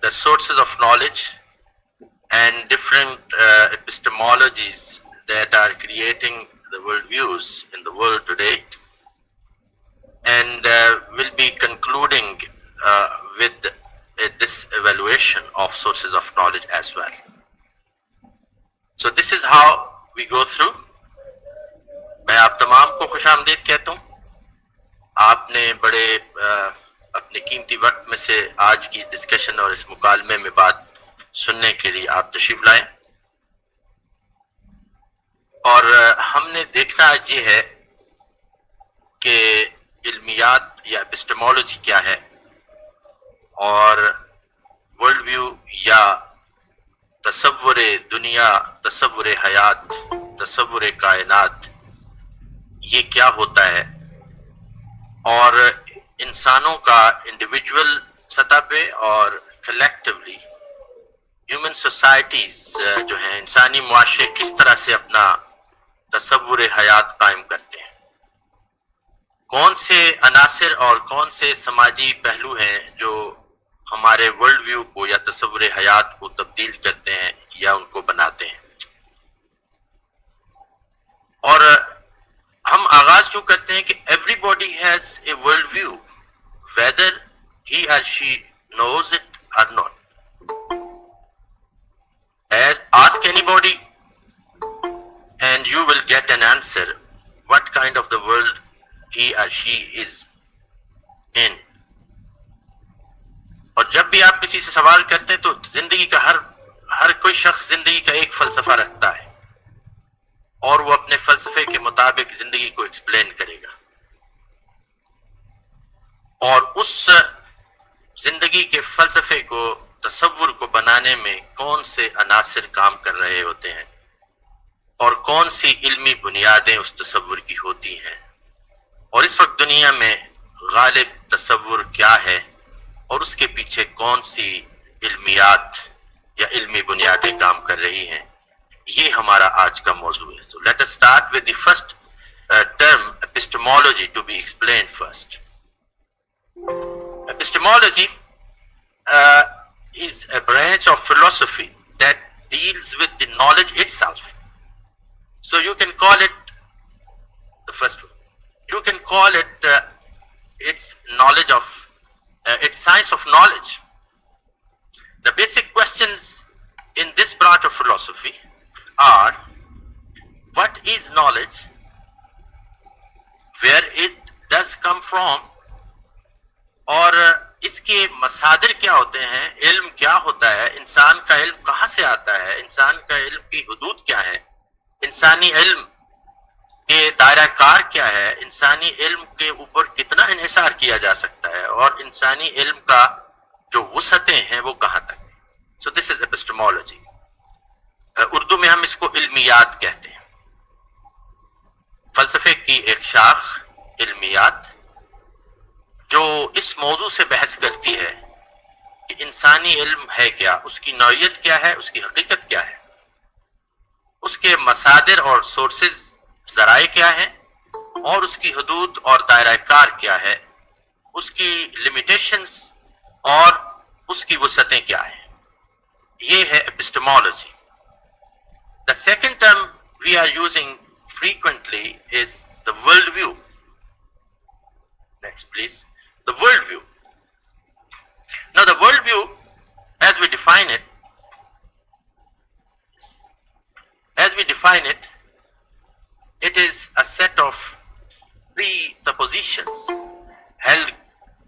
the sources of knowledge and different epistemologies that are creating the worldviews in the world today, and will be concluding with this evaluation of sources of knowledge as well. So this is how we go through. میں آپ تمام کو خوش آمدید کہتا ہوں. آپ نے بڑے اپنے قیمتی وقت میں سے آج کی ڈسکشن اور اس مکالمے میں بات سننے کے لیے آپ تشریف لائیں. اور ہم نے دیکھنا آج یہ ہے کہ علمیات یا ایپسٹمولوجی کیا ہے اور ورلڈ ویو یا تصور دنیا، تصور حیات، تصور کائنات یہ کیا ہوتا ہے، اور انسانوں کا انڈیویجول سطح پہ اور کلیکٹیولی ہیومن سوسائٹیز جو ہیں، انسانی معاشرے کس طرح سے اپنا تصور حیات قائم کرتے ہیں، کون سے عناصر اور کون سے سماجی پہلو ہیں جو ہمارے ورلڈ ویو کو یا تصور حیات کو تبدیل کرتے ہیں یا ان کو بناتے ہیں. اور ہم آغاز کیوں کرتے ہیں کہ everybody has a world view whether he or she knows it or not. Ask anybody and you will get an answer what kind of the world he or she is in. اور جب بھی آپ کسی سے سوال کرتے ہیں تو زندگی کا ہر کوئی شخص زندگی کا ایک فلسفہ رکھتا ہے اور وہ اپنے فلسفے کے مطابق زندگی کو ایکسپلین کرے گا. اور اس زندگی کے فلسفے کو، تصور کو بنانے میں کون سے عناصر کام کر رہے ہوتے ہیں اور کون سی علمی بنیادیں اس تصور کی ہوتی ہیں، اور اس وقت دنیا میں غالب تصور کیا ہے اور اس کے پیچھے کون سی علمیات یا علمی بنیادیں کام کر رہی ہیں، یہ ہمارا آج کا موضوع ہے. So let us start with the first term, epistemology, to be explained first. Epistemology is a branch of philosophy that deals with the knowledge itself. So you can call it the first one. You can call it its knowledge of its science of knowledge. The basic questions in this branch of philosophy are: what is knowledge, where it does come from, اور اس کے مصادر کیا ہوتے ہیں، علم کیا ہوتا ہے، انسان کا علم کہاں سے آتا ہے، انسان کا علم کی حدود کیا ہے، انسانی علم کے دائرہ کار کیا ہے، انسانی علم کے اوپر کتنا انحصار کیا جا سکتا ہے، اور انسانی علم کا جو وسعتیں ہیں وہ کہاں تک. So this is epistemology. Urdu میں ہم اس کو علمیات کہتے ہیں. فلسفے کی ایک شاخ علمیات جو اس موضوع سے بحث کرتی ہے کہ انسانی علم ہے کیا، اس کی نوعیت کیا ہے، اس کی حقیقت کیا ہے، اس کے مصادر اور سورسز، ذرائع کیا ہیں، اور اس کی حدود اور دائرہ کار کیا ہے، اس کی لمیٹیشنز اور اس کی وسعتیں کیا ہیں. یہ ہے epistemology. The second term we are using frequently is the worldview. Next, please. The worldview. Now, the worldview, as we define it, it is a set of presuppositions held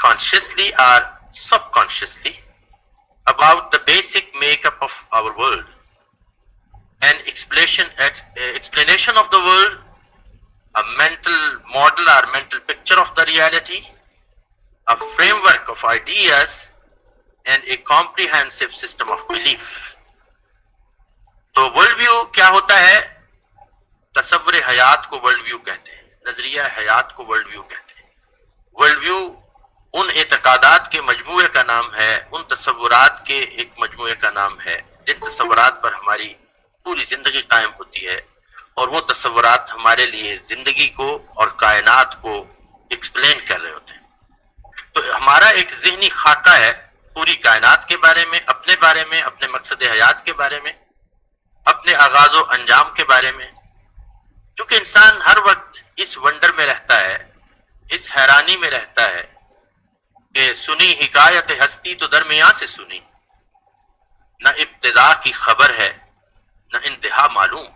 consciously or subconsciously about the basic makeup of our world. An explanation of the world, a mental model or mental picture of the reality, a framework of ideas, and a comprehensive system of belief. تو world view کیا ہوتا ہے؟ تصور حیات کو world view کہتے ہیں، نظریہ حیات کو ورلڈ ویو کہتے ہیں. ورلڈ ویو ان اعتقادات کے مجموعے کا نام ہے، ان تصورات کے ایک مجموعے کا نام ہے جن تصورات پر ہماری پوری زندگی قائم ہوتی ہے، اور وہ تصورات ہمارے لیے زندگی کو اور کائنات کو ایکسپلین کر رہے ہوتے ہیں. تو ہمارا ایک ذہنی خاکہ ہے پوری کائنات کے بارے میں، اپنے مقصد حیات کے بارے میں، اپنے آغاز و انجام کے بارے میں. کیونکہ انسان ہر وقت اس ونڈر میں رہتا ہے، اس حیرانی میں رہتا ہے کہ سنی حکایت ہستی تو درمیان سے سنی، نہ ابتدا کی خبر ہے نہ انتہا معلوم.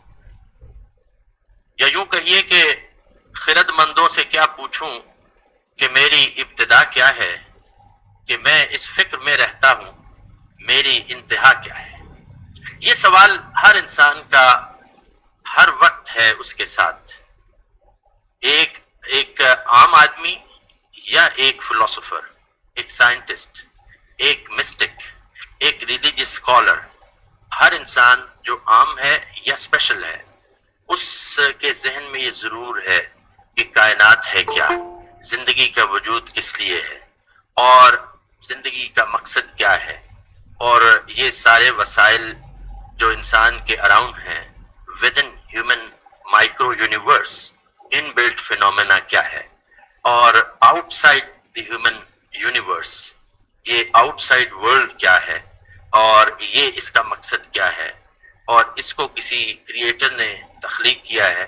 یا یوں کہیے کہ خرد مندوں سے کیا پوچھوں کہ میری ابتدا کیا ہے، کہ میں اس فکر میں رہتا ہوں میری انتہا کیا ہے. یہ سوال ہر انسان کا ہر وقت ہے اس کے ساتھ. ایک عام آدمی یا ایک فلسفر، ایک سائنٹسٹ، ایک مسٹک، ایک ریلیجس اسکالر، ہر انسان جو عام ہے یا اسپیشل ہے، اس کے ذہن میں یہ ضرور ہے کہ کائنات ہے کیا، زندگی کا وجود کس لیے ہے، اور زندگی کا مقصد کیا ہے، اور یہ سارے وسائل جو انسان کے اراؤنڈ ہیں within human micro universe, inbuilt phenomena کیا ہے، اور outside the human universe یہ آؤٹ سائڈ ورلڈ کیا ہے، اور یہ اس کا مقصد کیا ہے، اور اس کو کسی کریٹر نے تخلیق کیا ہے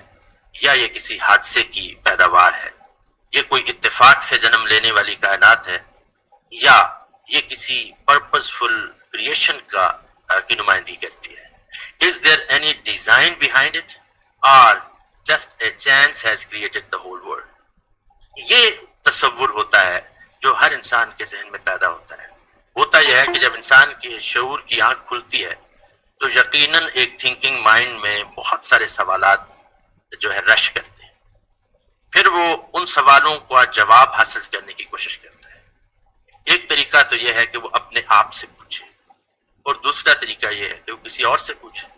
یا یہ کسی حادثے کی پیداوار ہے، یہ کوئی اتفاق سے جنم لینے والی کائنات ہے یا یہ کسی پرپزفل کریشن کی نمائندگی کرتی ہے. Is there any design behind it or just a chance has created the whole world؟ یہ تصور ہوتا ہے جو ہر انسان کے ذہن میں پیدا ہوتا ہے. ہوتا یہ ہے کہ جب انسان کے شعور کی آنکھ کھلتی ہے تو یقیناً ایک تھنکنگ مائنڈ میں بہت سارے سوالات جو ہے رش کرتے ہیں. پھر وہ ان سوالوں کا جواب حاصل کرنے کی کوشش کرتا ہے. ایک طریقہ تو یہ ہے کہ وہ اپنے آپ سے پوچھے، اور دوسرا طریقہ یہ ہے کہ وہ کسی اور سے پوچھے.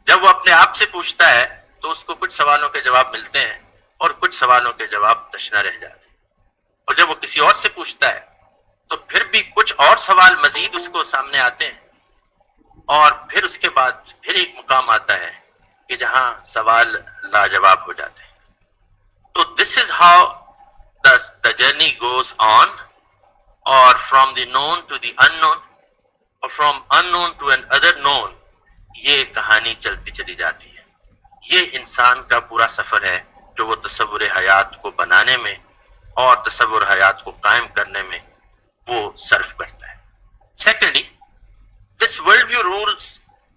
جب وہ اپنے آپ سے پوچھتا ہے تو اس کو کچھ سوالوں کے جواب ملتے ہیں اور کچھ سوالوں کے جواب تشنا رہ جاتے ہیں. اور جب وہ کسی اور سے پوچھتا ہے تو پھر بھی کچھ اور سوال مزید اس کو سامنے آتے ہیں، اور پھر اس کے بعد پھر ایک مقام آتا ہے کہ جہاں سوال لاجواب ہو جاتے ہیں. تو this is how the journey goes on, اور from the known to the unknown، اور from unknown to another known، یہ کہانی چلتی چلی جاتی ہے. یہ انسان کا پورا سفر ہے جو وہ تصور حیات کو بنانے میں اور تصور حیات کو قائم کرنے میں وہ صرف کرتا ہے. Secondly, this world view rules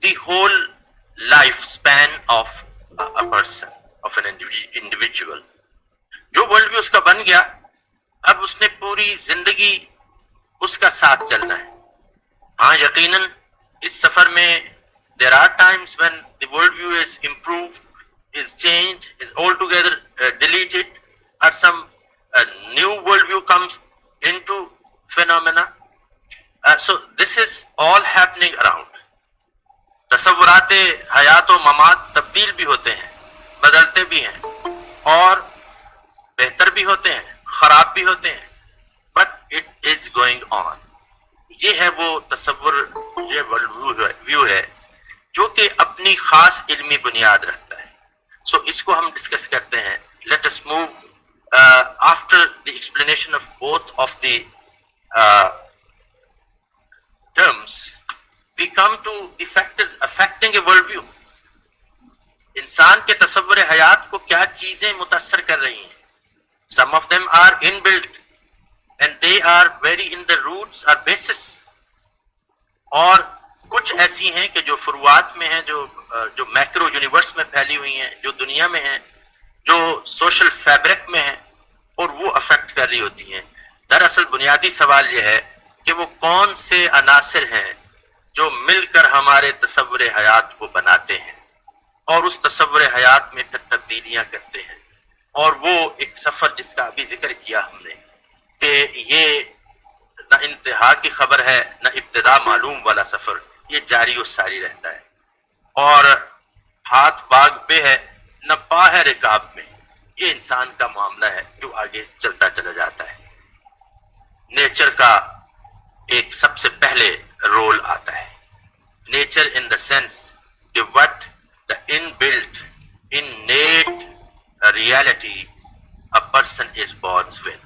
the whole life span of a person, of an individual. جو ورلڈ ویو اس کا بن گیا، اب اس نے پوری زندگی اس کا ساتھ چلنا ہے. ہاں یقیناً اس سفر میں there are times when the worldview is improved, is changed, is altogether deleted, or some new worldview comes into phenomena. So this is all happening around. تصورات حیات و ممات تبدیل بھی ہوتے ہیں، بدلتے بھی ہیں، اور بہتر بھی ہوتے ہیں، خراب بھی ہوتے ہیں، but it is going on. یہ ہے وہ تصور، یہ ورلڈ ویو ہے جو کہ اپنی خاص علمی بنیاد رکھتا ہے. سو اس کو ہم ڈسکس کرتے ہیں. Let us move after the explanation of both of the terms we come to the factors affecting a world view. انسان کے تصور حیات کو کیا چیزیں متاثر کر رہی ہیں. Some of them are inbuilt and they are very in the roots اور بیسس، اور کچھ ایسی ہیں کہ جو فروعات میں ہیں، جو میکرو یونیورس میں پھیلی ہوئی ہیں، جو دنیا میں ہیں، جو سوشل فیبرک میں ہیں، اور وہ افیکٹ کر رہی ہوتی ہیں. دراصل بنیادی سوال یہ ہے کہ وہ کون سے عناصر ہیں جو مل کر ہمارے تصور حیات کو بناتے ہیں اور اس تصور حیات میں پھر تبدیلیاں کرتے ہیں. اور وہ ایک سفر جس کا ابھی ذکر کیا ہم نے کہ یہ نہ انتہا کی خبر ہے نہ ابتدا معلوم والا سفر، یہ جاری و ساری رہتا ہے. اور ہاتھ باغ پہ ہے نہ پا ہے رکاب میں. یہ انسان کا معاملہ ہے جو آگے چلتا چلا جاتا ہے. نیچر کا ایک سب سے پہلے رول آتا ہے. نیچر ان دا سینس کہ what the inbuilt innate reality a person is born with,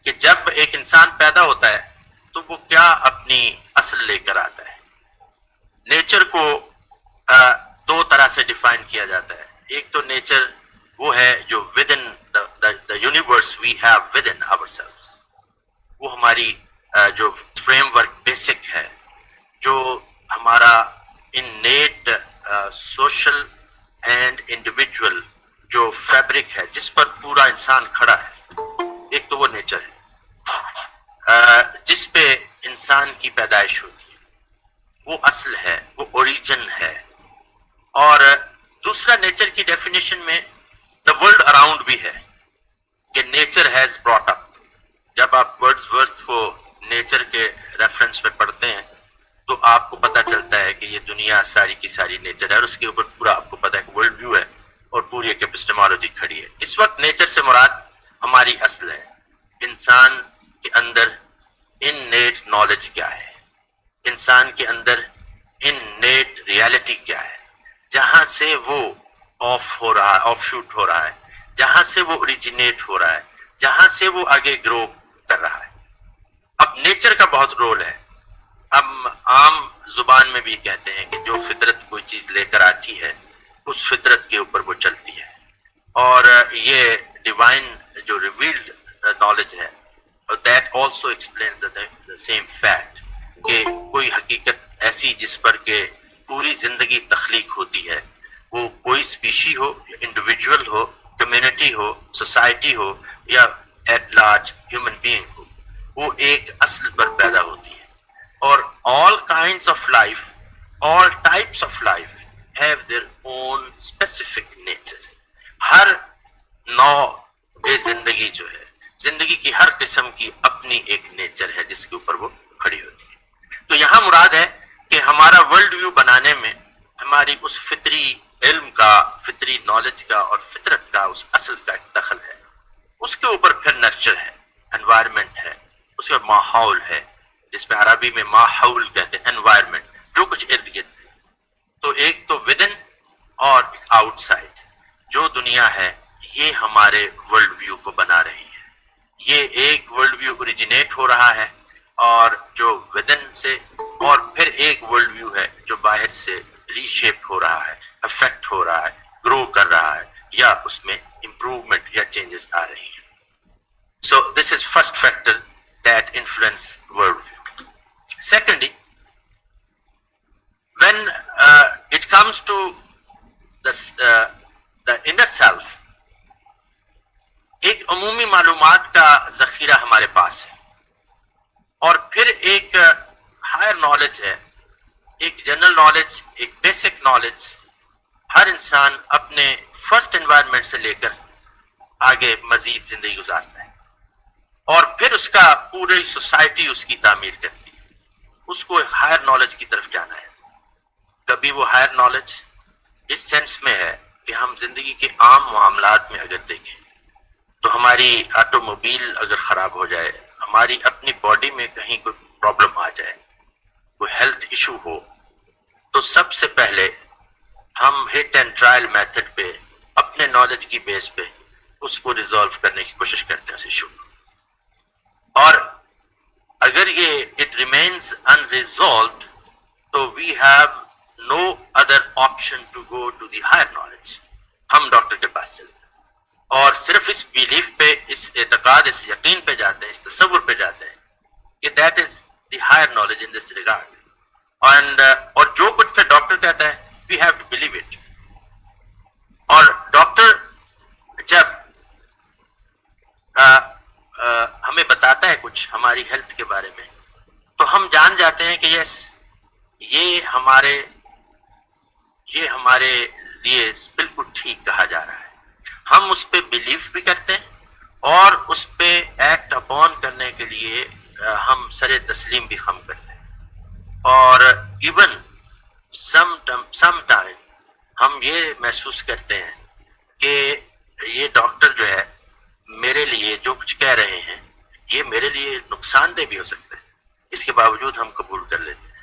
کہ جب ایک انسان پیدا ہوتا ہے تو وہ کیا اپنی اصل لے کر آتا ہے. نیچر کو دو طرح سے ڈیفائن کیا جاتا ہے. ایک تو نیچر وہ ہے جو within the universe we have within ourselves, وہ ہماری جو فریم ورک بیسک ہے، جو ہمارا انیٹ سوشل اینڈ انڈیویجول جو فیبرک ہے جس پر پورا انسان کھڑا ہے. ایک تو وہ نیچر ہے جس پہ انسان کی پیدائش ہوتی ہے، وہ اصل ہے، وہ اوریجن ہے. اور دوسرا نیچر کی ڈیفینیشن میں دا ورلڈ اراؤنڈ بھی ہے کہ نیچر ہیز براٹ اپ. جب آپ ورڈز کو نیچر کے ریفرنس میں پڑھتے ہیں تو آپ کو پتہ چلتا ہے کہ یہ دنیا ساری کی ساری نیچر ہے، اور اس کے اوپر پورا آپ کو پتہ ہے کہ ورلڈ ویو ہے اور پوری ایک ایپسٹمالوجی کھڑی ہے. اس وقت نیچر سے مراد ہماری اصل ہے. انسان کے اندر انیٹ نالج کیا ہے، انسان کے اندر انیٹ ریالٹی کیا ہے، جہاں سے وہ آف شوٹ ہو رہا ہے، جہاں سے وہ اوریجنیٹ ہو رہا ہے، جہاں سے وہ آگے گرو کر رہا ہے. اب نیچر کا بہت رول ہے. ہم عام زبان میں بھی کہتے ہیں کہ جو فطرت کوئی چیز لے کر آتی ہے اس فطرت کے اوپر وہ چلتی ہے. اور یہ ڈیوائن جو ریویلڈ نالج ہے that also explains the same fact کہ کوئی حقیقت ایسی جس پر کہ پوری زندگی تخلیق ہوتی ہے، وہ کوئی اسپیشی ہو، انڈیویجول ہو، کمیونٹی ہو، سوسائٹی ہو، یا ایٹ لارج ہیومن بینگ ہو، وہ ایک اصل پر پیدا ہوتی ہے. اور all kinds of life, all types of life have their own specific nature. ہر نوع زندگی جو ہے، زندگی کی ہر قسم کی اپنی ایک نیچر ہے جس کے اوپر وہ کھڑی ہوتی ہے. تو یہاں مراد ہے کہ ہمارا ورلڈ ویو بنانے میں ہماری اس فطری علم کا، فطری نالج کا اور فطرت کا، اس اصل کا ایک دخل ہے. اس کے اوپر پھر نرچر ہے، انوائرمنٹ ہے، اس کے ماحول ہے جس میں عربی میں ماحول کہتے ہیں، انوائرمنٹ، جو کچھ ارد گرد ہے. تو ایک تو ودن اور آؤٹ سائڈ جو دنیا ہے یہ ہمارے ورلڈ ویو کو بنا رہی ہے. یہ ایک ورلڈ ویو اوریجنیٹ ہو رہا ہے اور جو ودن سے، اور پھر ایک ورلڈ ویو ہے جو باہر سے ری شیپ ہو رہا ہے، افیکٹ ہو رہا ہے، گرو کر رہا ہے، یا اس میں امپروومنٹ یا چینجز آ رہی ہیں. So this is first factor that influence world view. Secondly, when it comes to the inner self, ایک عمومی معلومات کا ذخیرہ ہمارے پاس ہے، اور پھر ایک ہائر نالج ہے، ایک جنرل نالج، ایک بیسک نالج. ہر انسان اپنے فرسٹ انوائرمنٹ سے لے کر آگے مزید زندگی گزارتا ہے، اور پھر اس کا پوری سوسائٹی اس کی تعمیر کرتی ہے. اس کو ایک ہائر نالج کی طرف جانا ہے. کبھی وہ ہائر نالج اس سینس میں ہے کہ ہم زندگی کے عام معاملات میں اگر دیکھیں تو ہماری آٹو موبائل اگر خراب ہو جائے، ہماری اپنی باڈی میں کہیں کوئی پرابلم آ جائے، کوئی ہیلتھ ایشو ہو، تو سب سے پہلے ہم ہٹ اینڈ ٹرائل میتھڈ پہ اپنے نالج کی بیس پہ اس کو ریزالو کرنے کی کوشش کرتے ہیں اس ایشو کو. اور اگر یہ اٹ ریمینز unresolved تو we have no other option to go to the higher knowledge. ہم ڈاکٹر کے پاس چلتے ہیں اور صرف اس بیلیف پہ، اس اعتقاد، اس یقین پہ جاتے ہیں، اس تصور پہ جاتے ہیں کہ that is the higher knowledge in this regard. اور جو کچھ پہ ڈاکٹر کہتا ہے we have to believe it. اور ڈاکٹر جب ہمیں بتاتا ہے کچھ ہماری ہیلتھ کے بارے میں تو ہم جان جاتے ہیں کہ یس یہ ہمارے لیے بالکل ٹھیک کہا جا رہا ہے. ہم اس پہ بلیف بھی کرتے ہیں اور اس پہ ایکٹ اپون کرنے کے لیے ہم سر تسلیم بھی خم کرتے ہیں. اور ایون سم ٹائم ہم یہ محسوس کرتے ہیں کہ یہ ڈاکٹر جو ہے میرے لیے جو کچھ کہہ رہے ہیں یہ میرے لیے نقصان دہ بھی ہو سکتا ہے، اس کے باوجود ہم قبول کر لیتے ہیں.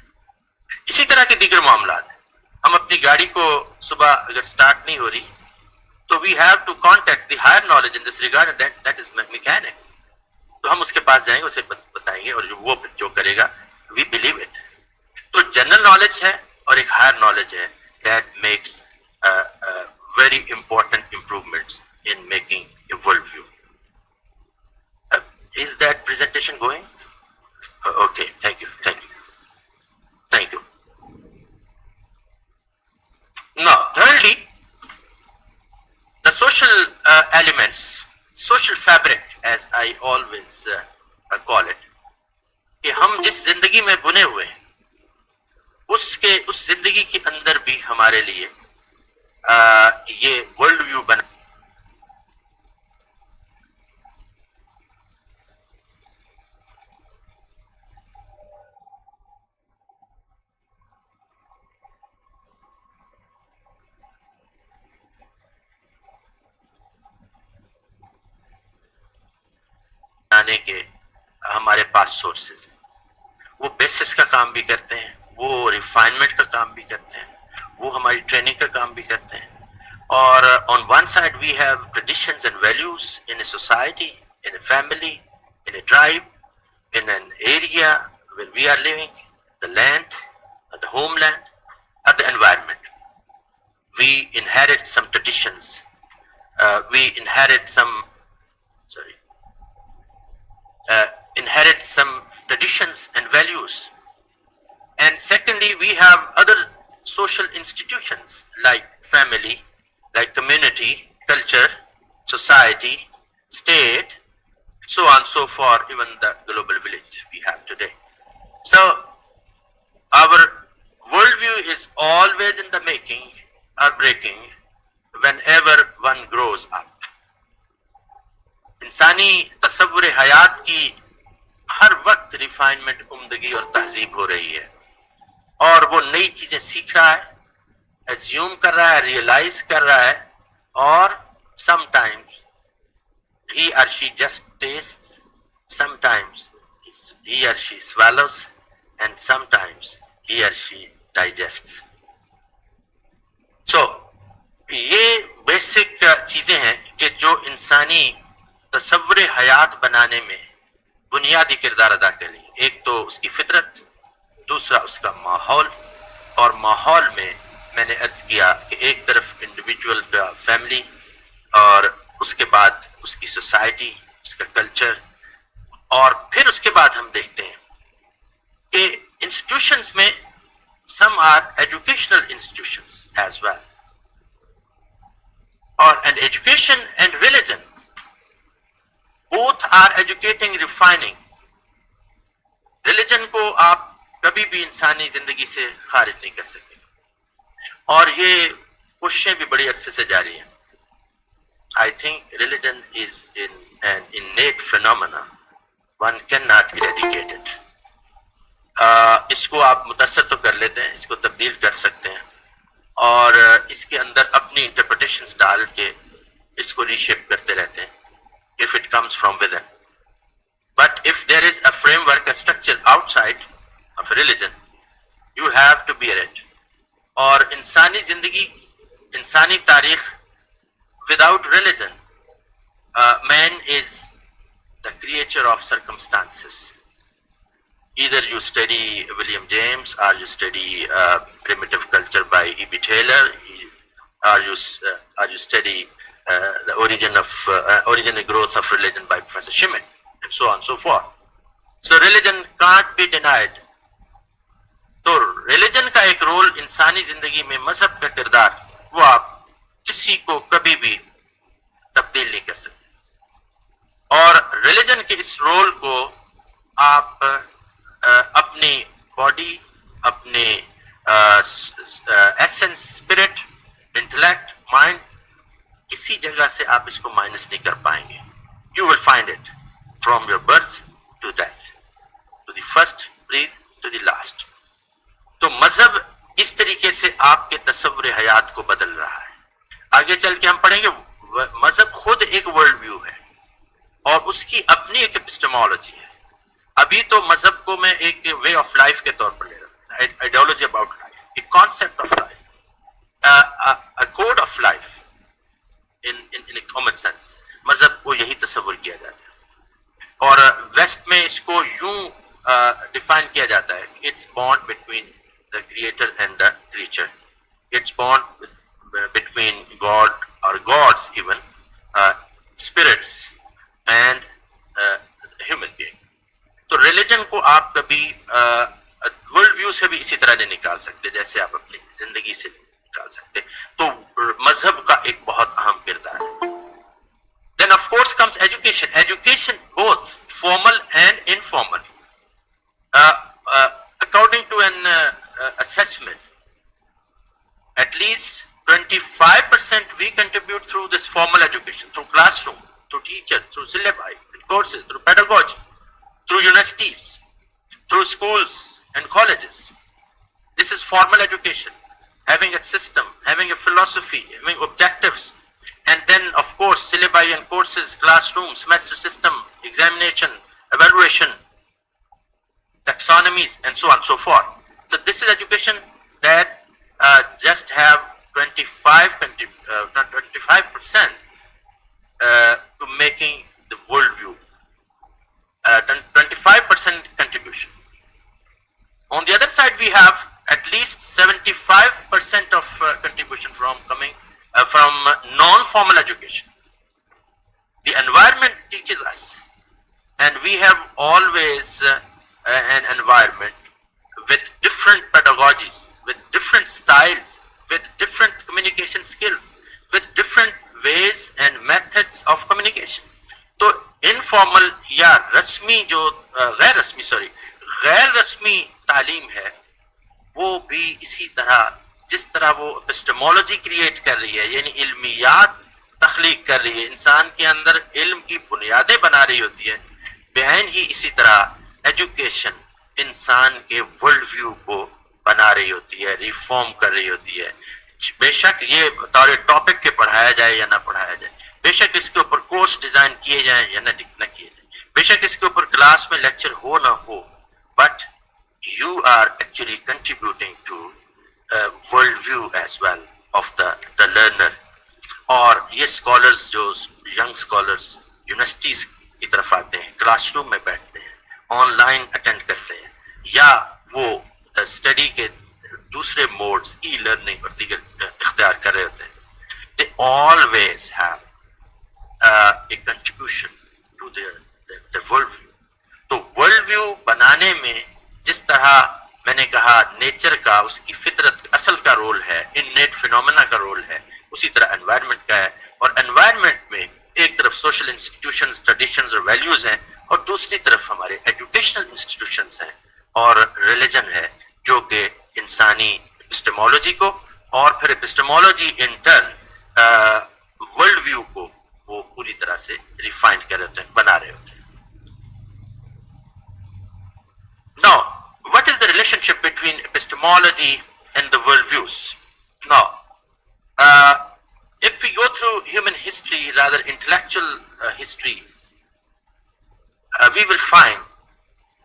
اسی طرح کے دیگر معاملات ہیں. ہم اپنی گاڑی کو صبح اگر سٹارٹ نہیں ہو رہی تو we have to contact the higher knowledge in this regard, that is mechanic. تو ہم اس کے پاس جائیں گے، اسے بتائیں گے، اور وہ جو کرے گا وی بلیو اٹ. تو جنرل نالج ہے اور ایک ہائر نالج ہے، that makes very important improvements in making a worldview. Is that presentation going? Okay, thank you. Now, thirdly, the social elements, social fabric, as I always call it, کہ ہم جس زندگی میں بنے ہوئے ہیں اس زندگی کے اندر بھی ہمارے لیے یہ ورلڈ ویو بنا کے ہمارے پاس سورسز ہیں. وہ بیسس کا کام بھی کرتے ہیں، وہ ریفائنمنٹ کا کام بھی کرتے ہیں، وہ ہماری ٹریننگ کا کام بھی کرتے ہیں. اور on one side we have traditions and values in a society, in a family, in a tribe, in an area where we are living, the land, the homeland, or the environment. We inherit some traditions. Inherit some traditions and values. And secondly, we have other social institutions like family, like community, culture, society, state, so on and so forth, even the global village we have today. So our worldview is always in the making or breaking whenever one grows up. انسانی تصور حیات کی ہر وقت refinement, عمدگی اور تہذیب ہو رہی ہے، اور وہ نئی چیزیں سیکھ رہا ہے، ایزیوم کر رہا ہے، ریئلائز کر رہا ہے، اور some times he or she just tastes, sometimes he or she swallows, and sometimes he or she digests. So یہ بیسک چیزیں ہیں کہ جو انسانی تصور حیات بنانے میں بنیادی کردار ادا کریں. ایک تو اس کی فطرت، دوسرا اس کا ماحول. اور ماحول میں نے عرض کیا کہ ایک طرف انڈیویجول کا فیملی، اور اس کے بعد اس کی سوسائٹی، اس کا کلچر، اور پھر اس کے بعد ہم دیکھتے ہیں کہ انسٹیٹیوشنز میں some are educational institutions as well. اور and education and religion both are educating, refining. Religion کو آپ کبھی بھی انسانی زندگی سے خارج نہیں کر سکتے، اور یہ کوششیں بھی بڑی عرصے سے جاری ہیں. I think religion is an innate phenomena. One cannot eradicate it. اس کو آپ متاثر تو کر لیتے ہیں، اس کو تبدیل کر سکتے ہیں، اور اس کے اندر اپنی انٹرپریٹیشنز ڈال کے اس کو ریشیپ کرتے رہتے ہیں if it comes from within. But if there is a framework, a structure outside of religion, you have to bear it. اور انسانی زندگی، انسانی تاریخ without religion, man is the creature of circumstances. Either you study William James, or you study primitive culture by E.B. Taylor, or you study the origin and growth of religion by Professor Schmidt, and so on and so forth. So religion can't be denied. تو religion کا ایک role انسانی زندگی میں، مذہب کا کردار، وہ آپ کسی کو کبھی بھی تبدیل نہیں کر سکتے. اور ریلیجن کے اس رول کو آپ اپنی باڈی، اپنے ایسنس، اسپرٹ، انٹلیکٹ، مائنڈ، کسی جگہ سے آپ اس کو مائنس نہیں کر پائیں گے. You will find it from your birth to death, to the first breath to the last. تو مذہب اس طریقے سے آپ کے تصور حیات کو بدل رہا ہے. آگے چل کے ہم پڑھیں گے مذہب خود ایک ورلڈ ویو ہے اور اس کی اپنی ایک اپسٹمالوجی ہے. ابھی تو مذہب کو میں ایک وے آف لائف کے طور پر لے رہا ہوں, آئیڈیالوجی اباؤٹ لائف, ایک concept of life, code of life in common sense. مذہب کو یہی تصور کیا جاتا ہے اور ویسٹ میں اس کو یوں ڈیفائن کیا جاتا ہے کہ it's bond between the creator and the creature, it's bond between God اور gods even spirits and human being. تو ریلیجن کو آپ کبھی ورلڈ ویو سے بھی اسی طرح نہیں نکال سکتے جیسے آپ اپنی زندگی سے نکال سکتے. تو مذہب کا ایک بہت اہم کردار ہے. Then of course comes education. Education both formal and informal. According to an assessment, at least 25% we contribute through this formal education, through classroom, through teachers, through syllabi, through courses, through pedagogy, through universities, through schools and colleges. This is formal education, having a system, having a philosophy, having objectives, and then of course syllabi and courses, classroom, semester system, examination, evaluation, taxonomies, and so on and so forth. So this is education that just have 25% to making the world view, 25% contribution. On the other side, we have at least 75% of contribution from coming from non-formal education. The environment teaches us, and we have always an environment with different pedagogies, with different styles, with different communication skills, with different ways and methods of communication. تو informal یا رسمی جو غیر رسمی تعلیم ہے وہ بھی اسی طرح جس طرح وہ اپسٹمولوجی کریٹ کر رہی ہے, یعنی علمیات تخلیق کر رہی ہے, انسان کے اندر علم کی بنیادیں بنا رہی ہوتی ہے, بعین ہی اسی طرح ایجوکیشن انسان کے ورلڈ ویو کو بنا رہی ہوتی ہے, ریفارم کر رہی ہوتی ہے. بے شک یہ بطور ٹاپک کے پڑھایا جائے یا نہ پڑھایا جائے, بے شک اس کے اوپر کورس ڈیزائن کیے جائیں یا نہ کیے جائیں, بے شک اس کے اوپر کلاس میں لیکچر ہو نہ ہو, but you are actually contributing to world view as well of the learner. اور یہ اسکالرس جو ینگ اسکالرس یونیورسٹیز کی طرف آتے ہیں, کلاس روم میں بیٹھتے ہیں, آن لائن اٹینڈ کرتے ہیں, یا وہ اسٹڈی کے دوسرے موڈز ای لرننگ اور دیگر اختیار کر رہے ہوتے ہیں, they always have a contribution to their world view. تو ورلڈ ویو بنانے میں جس طرح میں نے کہا نیچر کا, اس کی فطرت اصل کا رول ہے, انیٹ فینومینا کا رول ہے, اسی طرح انوائرمنٹ کا ہے. اور انوائرمنٹ میں ایک طرف سوشل انسٹیٹیوشنز, ٹریڈیشنز اور ویلیوز ہیں, اور دوسری طرف ہمارے ایجوکیشنل انسٹیٹیوشنز ہیں اور ریلیجن ہے, جو کہ انسانی اپسٹمولوجی کو اور پھر اپسٹمولوجی ان ٹرن ورلڈ ویو کو وہ پوری طرح سے ریفائن کر رہے ہوتے ہیں, بنا رہے ہوتے ہیں. Now, what is the relationship between epistemology and the world views? Now, if we go through human history, rather intellectual history, we will find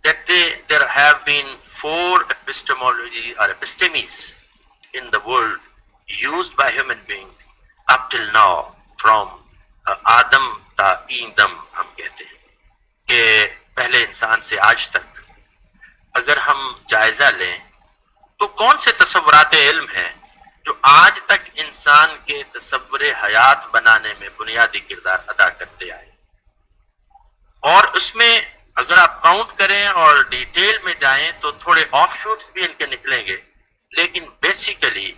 that there have been 4 epistemology or epistemes in the world used by human beings up till now, from Adam ta Eendam ہم کہتے ہیں کہ پہلے انسان سے آج تک اگر ہم جائزہ لیں تو کون سے تصورات علم ہیں جو آج تک انسان کے تصور حیات بنانے میں بنیادی کردار ادا کرتے آئے. اور اس میں اگر آپ کاؤنٹ کریں اور ڈیٹیل میں جائیں تو تھوڑے آف شوٹس بھی ان کے نکلیں گے, لیکن basically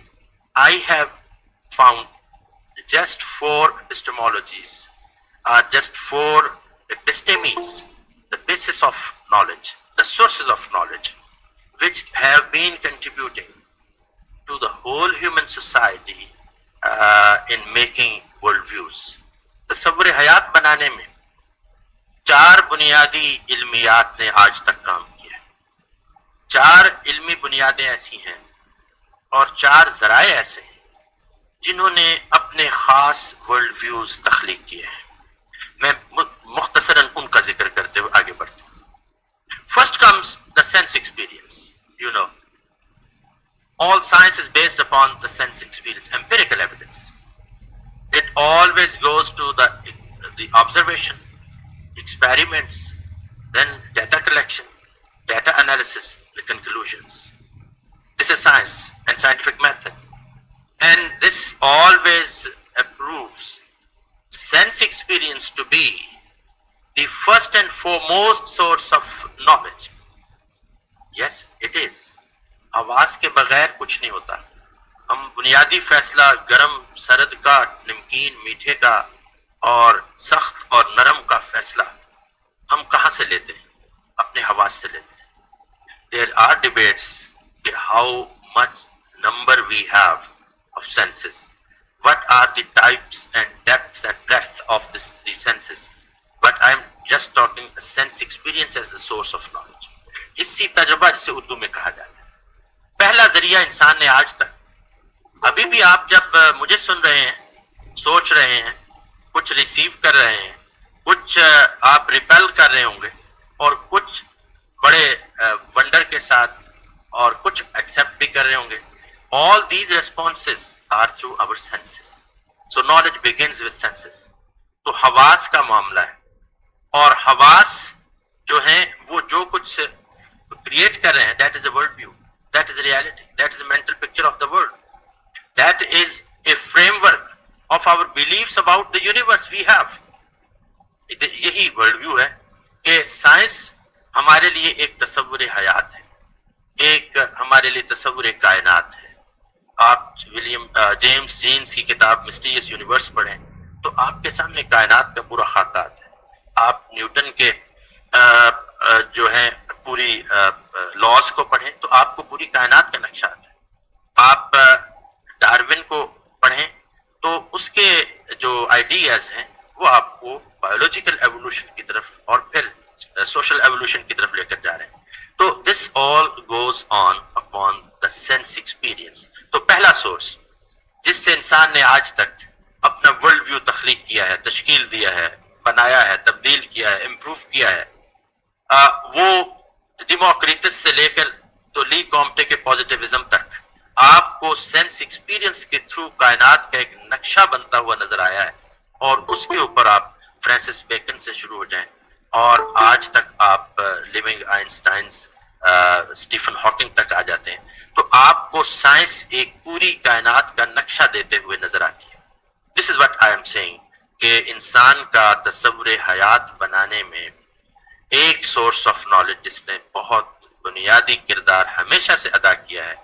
I have found just 4 epistemologies, or just 4 epistemes, the basis of knowledge, the sources of knowledge, which have been contributing to the whole human society in making worldviews. تصور حیات بنانے میں 4 بنیادی علمیات نے آج تک کام کیا. 4 علمی بنیادیں ایسی ہیں اور 4 ذرائع ایسے ہیں جنہوں نے اپنے خاص ورلڈ ویوز تخلیق کیے ہیں. میں مختصراً ان کا ذکر کرتے ہوئے آگے بڑھتا ہوں. First comes the sense experience. You know all science is based upon the sense experience, empirical evidence. It always goes to the observation, experiments, then data collection, data analysis, the conclusions. This is science and scientific method. And this always proves sense experience to be the first and foremost source of knowledge. Yes, it is. آواز کے بغیر کچھ نہیں ہوتا. ہم بنیادی فیصلہ گرم سرد کا، نمکین میٹھے کا اور سخت اور نرم کا فیصلہ ہم کہاں سے لیتے ہیں؟ اپنے حواس سے لیتے ہیں. There are debates کہ how much number we have of senses. What are the types and depths and breadth of these senses? But I'm just talking a sense experience as the source of knowledge. حسی تجربہ جسے اردو میں کہا جاتا ہے. پہلا ذریعہ انسان نے آج تک، ابھی بھی آپ جب مجھے سن رہے ہیں، سوچ رہے ہیں، کچھ ریسیو کر رہے ہیں، کچھ آپ ریپیل کر رہے ہوں گے اور کچھ بڑے ونڈر کے ساتھ اور کچھ ایکسیپٹ بھی کر رہے ہوں گے. All these responses are through our senses. So knowledge begins with senses. تو حواس کا معاملہ ہے، اور حواس جو ہیں وہ جو کچھ کریٹ کر رہے ہیں that is a world view. That is reality. That is a mental picture of the world. That is a framework of our beliefs about the universe we have. یہی ورلڈ ویو ہے کہ science ہمارے لیے ایک تصور حیات ہے، ایک ہمارے لیے تصور کائنات ہے. آپ جیمس جینس کی کتاب مسٹیریس یونیورس پڑھیں تو آپ کے سامنے کائنات کا پورا خاکہ آتا ہے. آپ نیوٹن کے جو ہے پوری لاز کو پڑھیں تو آپ کو پوری کائنات کا نقشہ آتا ہے. آپ ڈارون کو پڑھیں تو اس کے جو آئیڈیاز ہیں وہ آپ کو بایولوجیکل ایوولوشن کی طرف اور پھر سوشل ایوولوشن کی طرف لے کر جا رہے ہیں. تو this all goes on upon the sense experience. تو پہلا سورس جس سے انسان نے آج تک اپنا ورلڈ ویو تخلیق کیا ہے، تشکیل دیا ہے، بنایا ہے، تبدیل کیا ہے، امپروو کیا ہے، وہ ڈیموکریٹس سے لے کر تو لی کامٹے کے پازیٹیوزم تک آپ کو سینس ایکسپیرئنس کے تھرو کائنات کا ایک نقشہ بنتا ہوا نظر آیا ہے. اور اس کے اوپر آپ فرانسس بیکن سے شروع ہو جائیں اور آج تک آپ لیونگ آئنسٹائنز، اسٹیفن ہاکنگ تک آ جاتے ہیں تو آپ کو سائنس ایک پوری کائنات کا نقشہ دیتے ہوئے نظر آتی ہے. This is what I am seeing کہ انسان کا تصور حیات بنانے میں ایک سورس آف نالج جس نے بہت بنیادی کردار ہمیشہ سے ادا کیا ہے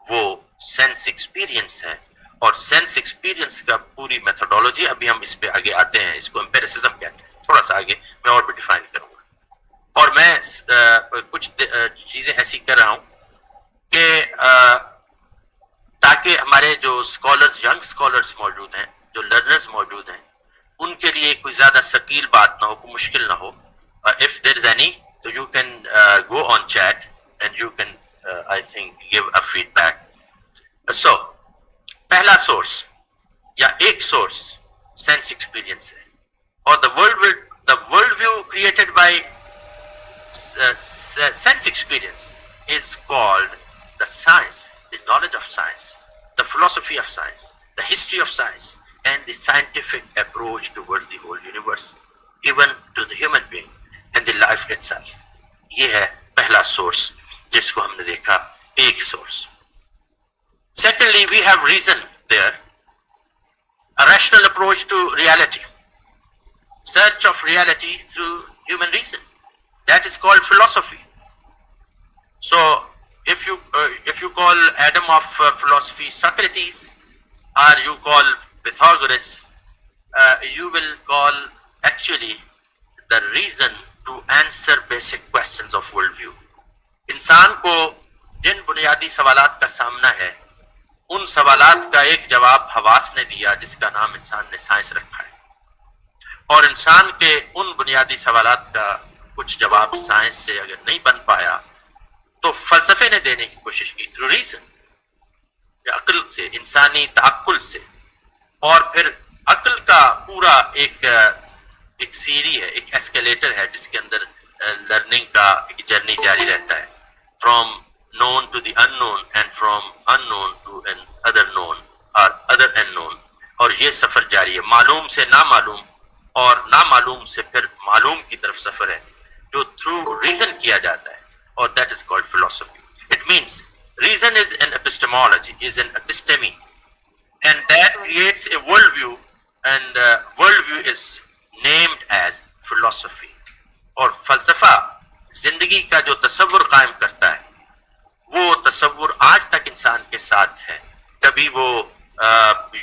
وہ سینس ایکسپیرئنس ہے. اور سینس ایکسپیرئنس کا پوری میتھڈولوجی، ابھی ہم اس پہ آگے آتے ہیں، اس کو امپیریسزم کہتے ہیں، تھوڑا سا آگے میں اور بھی ڈیفائن کروں گا. اور میں کچھ چیزیں ایسی کر رہا ہوں کہ تاکہ ہمارے جو اسکالرز، ینگ اسکالرز موجود ہیں، جو لرنرز موجود ہیں، ان کے لیے کوئی زیادہ ثقیل بات نہ ہو، کوئی مشکل نہ ہو. If there is any, so you can go on chat and you can, I think, give a feedback. So, پہلا سورس یا ایک سورس سینس ایکسپیرئنس ہے. اور the world view created by sense experience is called the science, the knowledge of science, the philosophy of science, the history of science, and the scientific approach towards the whole universe, even to the human being and the life itself. یہ ہے پہلا source جس کو ہم نے دیکھا ایک source. Secondly, we have reason there, a rational approach to reality, search of reality through human reason. That is called philosophy. So, if you call Adam of philosophy Socrates, or you call Pythagoras, you will call actually the reason to answer basic questions of world view. انسان کو جن بنیادی سوالات کا سامنا ہے ان سوالات کا ایک جواب حواس نے دیا جس کا نام انسان نے سائنس رکھا ہے. اور انسان کے ان بنیادی سوالات کا کچھ جواب سائنس سے اگر نہیں بن پایا تو فلسفے نے دینے کی کوشش کی تھرو ریزن، عقل سے، انسانی تعقل سے. اور پھر عقل کا پورا ایک سیڑھی ہے, ایک ایسکیلیٹر ہے جس کے اندر لرننگ کا ایک جرنی جاری رہتا ہے, from known to the unknown and from unknown to an other known or other unknown, اور یہ سفر جاری ہے, معلوم سے نامعلوم اور نامعلوم سے پھر معلوم کی طرف سفر ہے جو تھرو ریزن کیا جاتا ہے, اور that is called philosophy. It means reason is an epistemology, is an episteme, and that creates a worldview, and worldview is named as philosophy. اور فلسفہ زندگی کا جو تصور قائم کرتا ہے وہ تصور آج تک انسان کے ساتھ ہے. کبھی وہ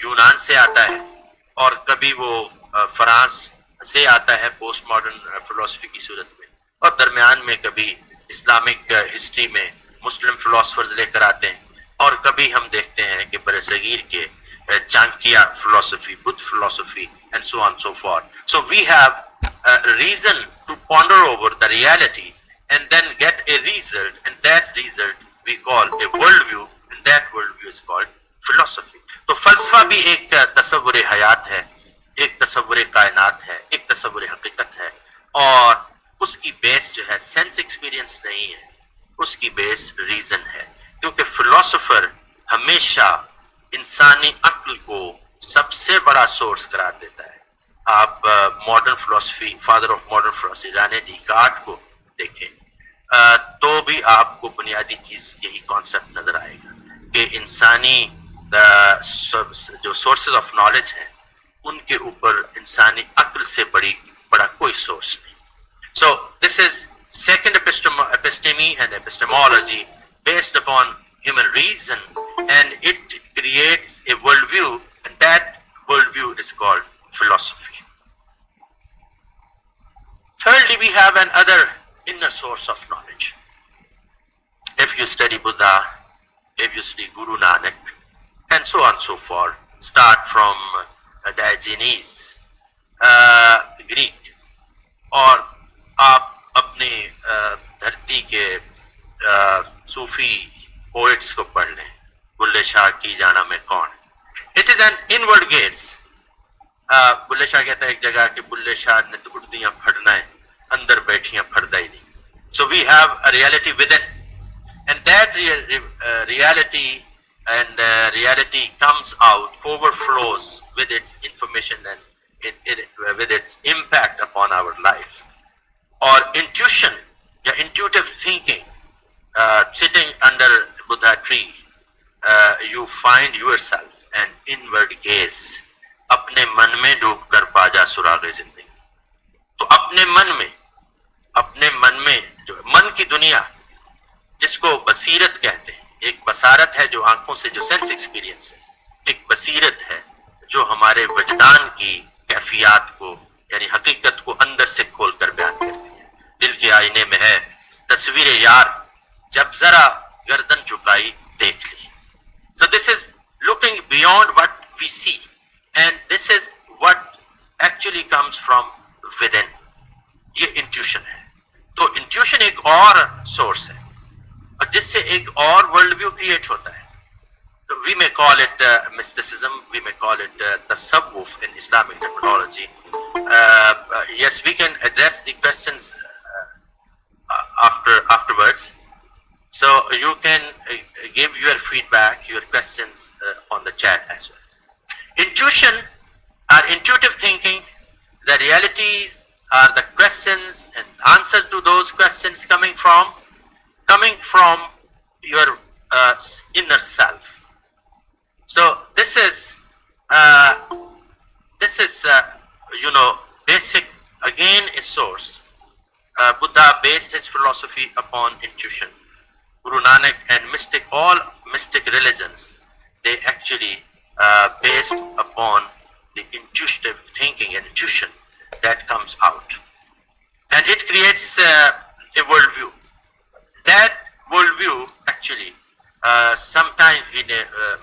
یونان سے آتا ہے اور کبھی وہ فرانس سے آتا ہے پوسٹ ماڈرن فلسفی کی صورت میں, اور درمیان میں کبھی اسلامک ہسٹری میں مسلم فلاسفرز لے کر آتے ہیں, اور کبھی ہم دیکھتے ہیں کہ بر صغیر کے چانکیا فلسفی, بدھ فلسفی, and so on so forth. So we have reason to ponder over the reality and then get a result, and that result we call a worldview, and that worldview is called philosophy. تو فلسفہ بھی ایک تصور حیات ہے, ایک تصور کائنات ہے, ایک تصور حقیقت ہے, اور اس کی بیس جو ہے سینس ایکسپیرینس نہیں ہے, اس کی بیس ریزن ہے, کیونکہ فلاسفر ہمیشہ انسانی عقل کو سب سے بڑا سورس قرار دیتا ہے. آپ ماڈرن فلسفی, فادر آف ماڈرن فلسفی رانے ڈیکارٹ کو دیکھیں تو بھی آپ کو بنیادی چیز یہی کانسیپٹ نظر آئے گا کہ انسانی جو سورسز آف نالج ہیں ان کے اوپر انسانی عقل سے بڑا کوئی سورس نہیں. سو this is second episteme and epistemology based upon human reason, and it creates a worldview, and that worldview is called philosophy. Thirdly, we have another inner source of knowledge. If you study Buddha, if you study Guru Nanak, and so on and so forth, start from Diogenes, Greek, اور آپ اپنی دھرتی کے صوفی poets کو پڑھ لیں, بلے شاہ کی جانا میں کون. It is an inward gaze. Bulleh Shah کہتا ہے ایک جگہ کہ بلے شاہ نے تو اڑدیاں پھڑنا ہے, اندر بیٹھیاں پھڑدا ہی نہیں. So we have a reality within, and that reality comes out, overflows with its information and with its impact upon our life. Or intuition, yeah, intuitive thinking, sitting under Buddha tree, you find yourself an inward gaze. اپنے من میں ڈوب کر پاجا سراغ زندگی. تو اپنے من میں جو من کی دنیا جس کو بصیرت کہتے ہیں, ایک بصارت ہے جو آنکھوں سے جو سینس ایکسپیرینس ہے, ایک بصیرت ہے جو ہمارے وجدان کی کیفیات کو یعنی حقیقت کو اندر سے کھول کر بیان کرتی ہے. دل کے آئینے میں ہے تصویر یار, جب ذرا گردن جھکائی دیکھ لی. So this is looking beyond what we see, and this is what actually comes from within. یہ انٹیوشن ہے. تو انٹیوشن ایک اور سورس ہے اور جس سے ایک اور ورلڈ ویو کریٹ ہوتا ہے. We may call it mysticism, we may call it tasawwuf in Islamic terminology. Yes, we can address the questions afterwards. So you can give your feedback, your questions on the chat as well. Intuition or intuitive thinking, the realities are the questions and answers to those questions coming from your inner self. So this is basic, again a source. Buddha based his philosophy upon intuition. Guru Nanak and all mystic religions, they actually based upon the intuitive thinking and intuition that comes out, and it creates a worldview. That worldview actually sometimes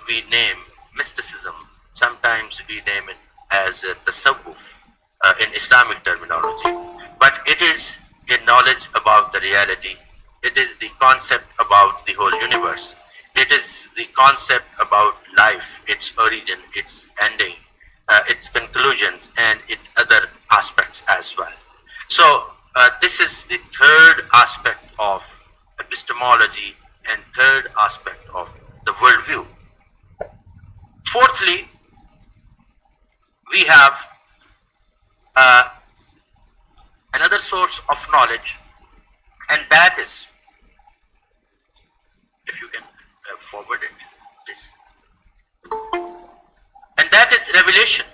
we name mysticism, sometimes we name it as tasawwuf in Islamic terminology, but it is a knowledge about the reality. It is the concept about the whole universe. It is the concept about life, its origin, its ending, its conclusions and its other aspects as well. So this is the third aspect of epistemology and third aspect of the worldview. Fourthly, we have another source of knowledge, and that is, if you can forward it, please, and that is revelation.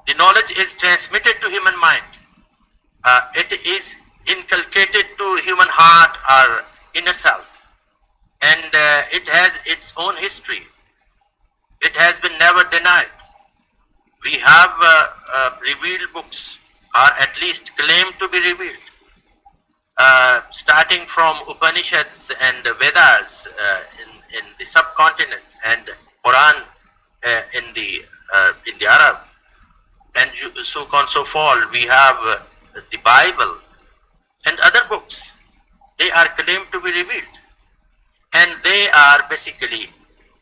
The knowledge is transmitted to human mind. It is inculcated to human heart or inner self, and it has its own history. It has been never denied. We have revealed books, or at least claimed to be revealed, starting from Upanishads and Vedas in the subcontinent, and Quran in the Arab, and so on and so forth. We have the Bible and other books. They are claimed to be revealed, and they are basically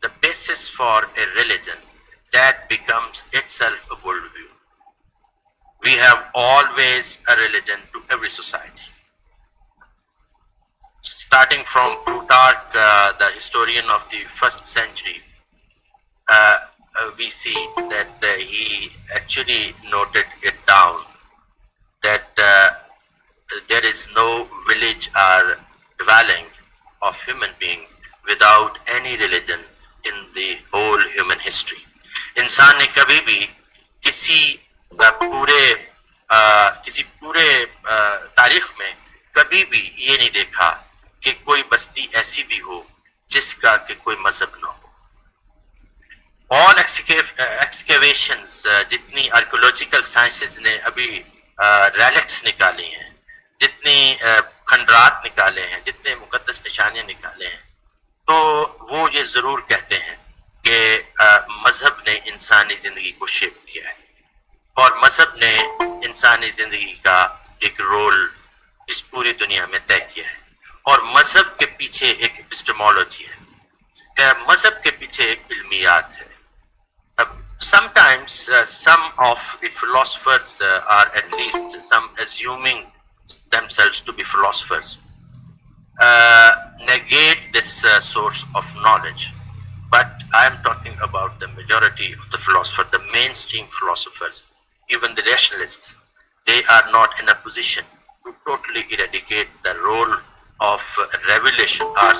the basis for a religion that becomes itself a worldview. We have always a religion to every society. Starting from Plutarch, the historian of the 1st century, we see that he actually noted it down that there is no village or dwelling of human being without any religion in the whole human history. انسان نے کبھی بھی کسی پورے تاریخ میں کبھی بھی یہ نہیں دیکھا کہ کوئی بستی ایسی بھی ہو جس کا کہ کوئی مذہب نہ ہو. آل ایکسکیویشنز، جتنی آرکیولوجیکل سائنسز نے ابھی ریلکس نکالی ہیں، جتنی کھنڈرات نکالے ہیں، جتنے مقدس نشانیاں نکالے ہیں، تو وہ یہ ضرور کہتے ہیں کہ مذہب نے انسانی زندگی کو شیپ کیا ہے، اور مذہب نے انسانی زندگی کا ایک رول اس پوری دنیا میں طے کیا ہے، اور مذہب کے پیچھے ایک ایپسٹمولوجی ہے، مذہب کے پیچھے ایک علمیات ہے. Sometimes some of the philosophers are at least some assuming themselves to be philosophers negate this source of knowledge. But I am talking about the majority of the philosophers, the mainstream philosophers, even the rationalists. They are not in a position to totally eradicate the role of revelation or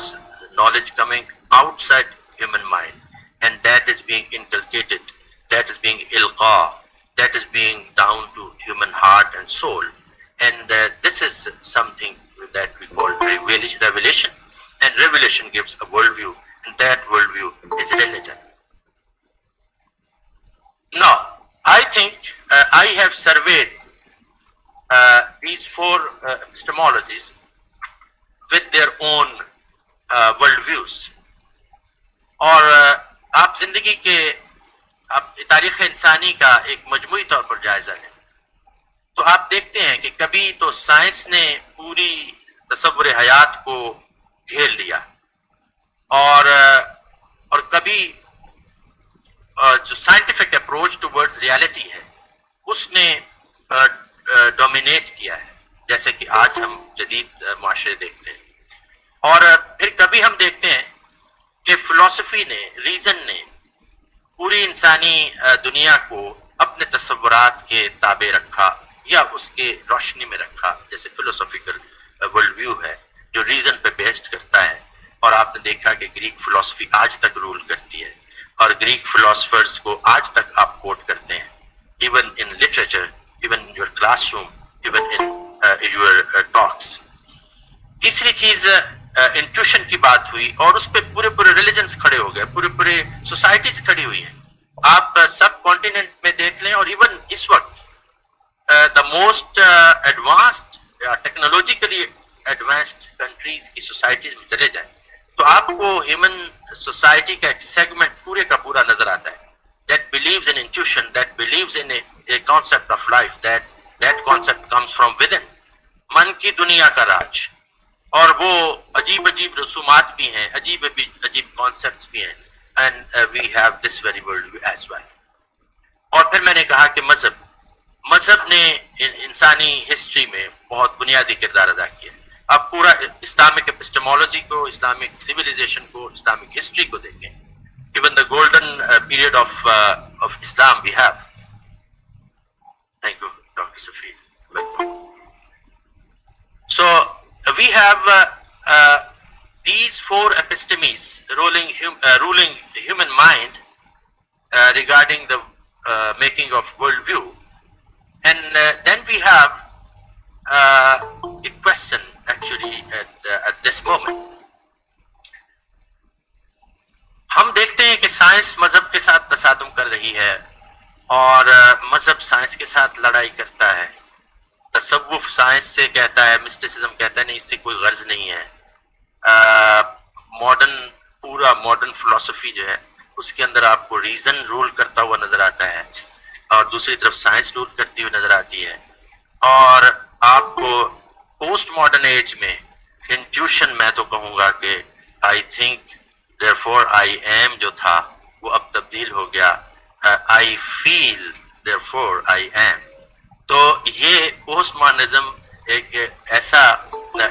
knowledge coming outside human mind, and that is being inculcated, that is being ilqa, that is being down to human heart and soul. And this is something that we call revelation, and revelation gives a worldview, and that worldview is religion. Now, I think I have surveyed these four epistemologies with their own worldviews. اور آپ زندگی کے تاریخ انسانی کا ایک مجموعی طور پر جائزہ لیں تو آپ دیکھتے ہیں کہ کبھی تو سائنس نے پوری تصور حیات کو گھیر لیا، اور کبھی جو سائنٹیفک اپروچ ٹورڈز ریالٹی ہے اس نے ڈومینیٹ کیا ہے، جیسے کہ آج ہم جدید معاشرے دیکھتے ہیں. اور پھر کبھی ہم دیکھتے ہیں کہ فلسفی نے، ریزن نے پوری انسانی دنیا کو اپنے تصورات کے تابع رکھا یا اس کے روشنی میں رکھا، جیسے فلسفیکل ورلڈ ویو ہے جو ریزن پہ بیسڈ کرتا ہے. اور آپ نے دیکھا کہ گریک فلسفی آج تک رول کرتی ہے، اور گریک فلاسفرز کو آج تک آپ کوٹ کرتے ہیں، even in literature, even in your class room, even in your talks. تیسری چیز انٹیوشن کی بات ہوئی، اور اس پہ پورے ریلیجنز کھڑے ہو گئے، پورے سوسائٹیز کھڑی ہوئی ہیں. آپ سب کانٹیننٹ میں دیکھ لیں، اور ایون اس وقت the most advanced technologically advanced countries کی سوسائٹیز میں چلے جائیں تو آپ کو ہیومن سوسائٹی کا ایک سیگمنٹ پورے کا پورا نظر آتا ہے that believes in intuition, that believes in a concept of life, that concept comes from within. من کی دنیا کا راج، اور وہ عجیب رسومات بھی ہیں، عجیب کانسیپٹس بھی ہیں، and we have this very world as well. اور پھر میں نے کہا کہ مذہب نے انسانی ہسٹری میں بہت بنیادی کردار ادا کیا. اب پورا اسلامک ایپسٹمولوجی کو, اسلامک سویلائزیشن کو, اسلامک ہسٹری کو دیکھیں. Even the golden period of Islam we have. Thank you, Dr. Safir. Welcome. So we have these four epistemes ruling the human mind regarding the making of worldview, and then we have a question actually at this moment. ہم دیکھتے ہیں کہ science مذہب کے ساتھ تصادم کر رہی ہے اور مذہب سائنس کے ساتھ لڑائی کرتا ہے. تصوف سائنس سے کہتا ہے, مسٹسزم کہتا ہے نہیں اس سے کوئی غرض نہیں ہے. پورا ماڈرن فلسفی جو ہے اس کے اندر آپ کو ریزن رول کرتا ہوا نظر آتا ہے اور دوسری طرف سائنس رول کرتی ہوئی نظر آتی ہے. اور آپ کو پوسٹ ماڈرن ایج میں انٹیوشن, میں تو کہوں گا کہ I think therefore I am جو تھا وہ اب تبدیل ہو گیا I feel therefore I am. تو یہ پوسٹ ماڈرنزم ایک ایسا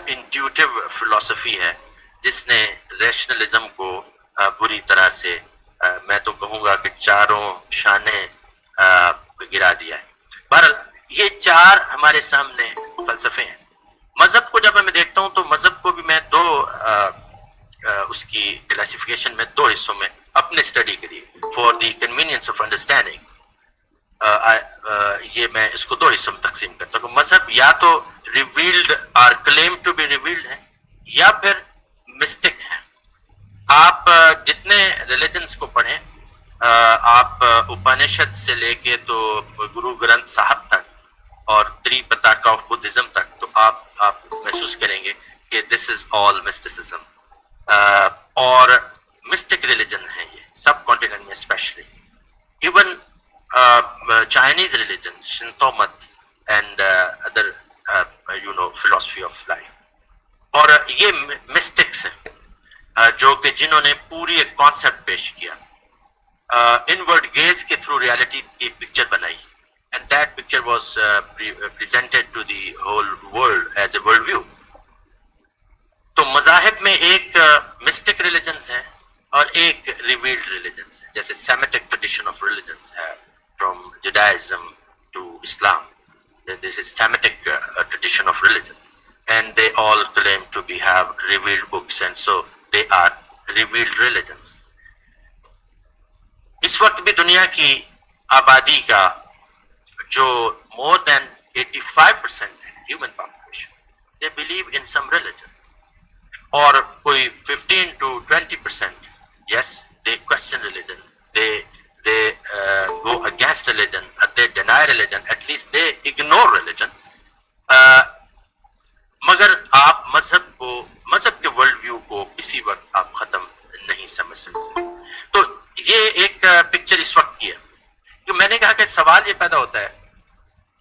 انٹیوٹیو فلسفی ہے جس نے ریشنلزم کو بری طرح سے, میں تو کہوں گا کہ چاروں شانے گرا دیا ہے. بہرحال یہ چار ہمارے سامنے فلسفے ہیں. مذہب کو جب میں دیکھتا ہوں تو مذہب کو بھی میں اس کی کلاسیفیکیشن میں دو حصوں میں اپنے اسٹڈی کے لیے for the convenience of understanding, یہ میں اس کو دو حصوں میں تقسیم کرتا ہوں. مذہب یا تو ریویلڈ اور کلیم ٹو بی ریویلڈ ہے یا پھر مسٹک ہے. آپ جتنے ریلیجنس کو پڑھیں, آپ اپنشد سے لے کے تو گرو گرنتھ صاحب تک اور تری پتاکا آف بدھزم تک, تو آپ محسوس کریں گے کہ دس از آل مسٹسزم. اور مسٹک ریلیجن ہے یہ سب کانٹیننٹ میں specially. Even Chinese religion Shinto مت and other philosophy of life. اور یہ مسٹکس ہیں جو کہ جنہوں نے پوری ایک کانسیپٹ پیش کیا, انورڈ گیز کے تھرو ریالٹی کی پکچر بنائی, and that picture was presented to the whole world as a world view. تو مذاہب میں ایک مسٹک ریلیجنس ہیں اور ایک ریویلڈ ریلیجنس ہے. جیسے سیمیٹک ٹریڈیشن آف ریلیجنس ہے from Judaism to Islam, this is Semitic tradition of religion and they all claim to be have revealed books and so they are revealed religions. اس وقت بھی دنیا کی آبادی کا جو مور دین 85% ہے human population, they believe in some religion. اور کوئی 15 to 20%, yes, they question religion, they go against religion, they deny religion, at least they ignore religion. مگر آپ مذہب کے ورلڈ ویو کو کسی وقت آپ ختم نہیں سمجھ سکتے. تو یہ ایک پکچر اس وقت کی ہے. کہ میں نے کہا کہ سوال یہ پیدا ہوتا ہے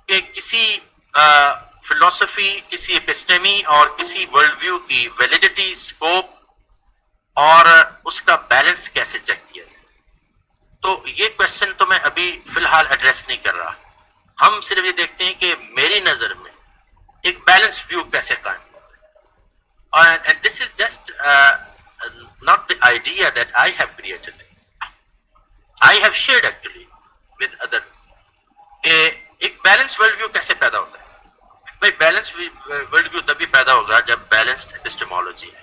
کہ کسی فلسفی, کسی ایپسٹیمی اور کسی ورلڈ ویو کی ویلیڈیٹی, اسکوپ اور اس کا بیلنس کیسے چیک کیا جائے. تو یہ کوشچن تو میں ابھی فی الحال ایڈریس نہیں کر رہا. ہم صرف یہ دیکھتے ہیں کہ میری نظر میں ایک بیلنس ویو کیسے قائم ہوا. And this is just not the idea that I have created. I have shared actually with others. ایک بیلنس ورلڈ ویو کیسے پیدا ہوتا ہے؟ بھائی بیلنس ورلڈ ویو تبھی پیدا ہوگا جب بیلنسڈ ایپسٹیمولوجی ہے.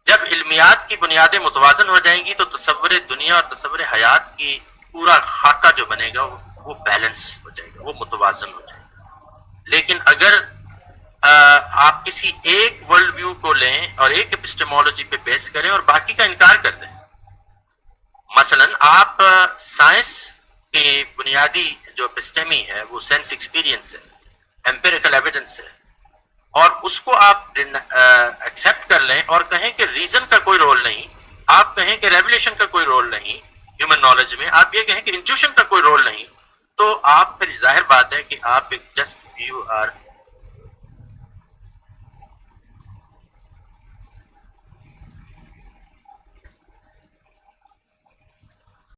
جب علمیات کی بنیادیں متوازن ہو جائیں گی تو تصور دنیا اور تصور حیات کی پورا خاکہ جو بنے گا وہ بیلنس ہو جائے گا, وہ متوازن ہو جائے گا. لیکن اگر آپ کسی ایک ورلڈ ویو کو لیں اور ایک ایپسٹیمولوجی پہ بیس کریں اور باقی کا انکار کر دیں, مثلا آپ سائنس کی بنیادی جو ایپسٹیمی ہے وہ سینس ایکسپیرینس ہے, ایمپیریکل ایویڈنس ہے, اور اس کو آپ ایکسیپٹ کر لیں اور کہیں کہ ریزن کا کوئی رول نہیں, آپ کہیں کہ ریولیشن کا کوئی رول نہیں ہیومن نالج میں, آپ یہ کہیں کہ انٹیوشن کا کوئی رول نہیں, تو آپ پھر ظاہر بات ہے کہ آپ ایک جسٹ یو آر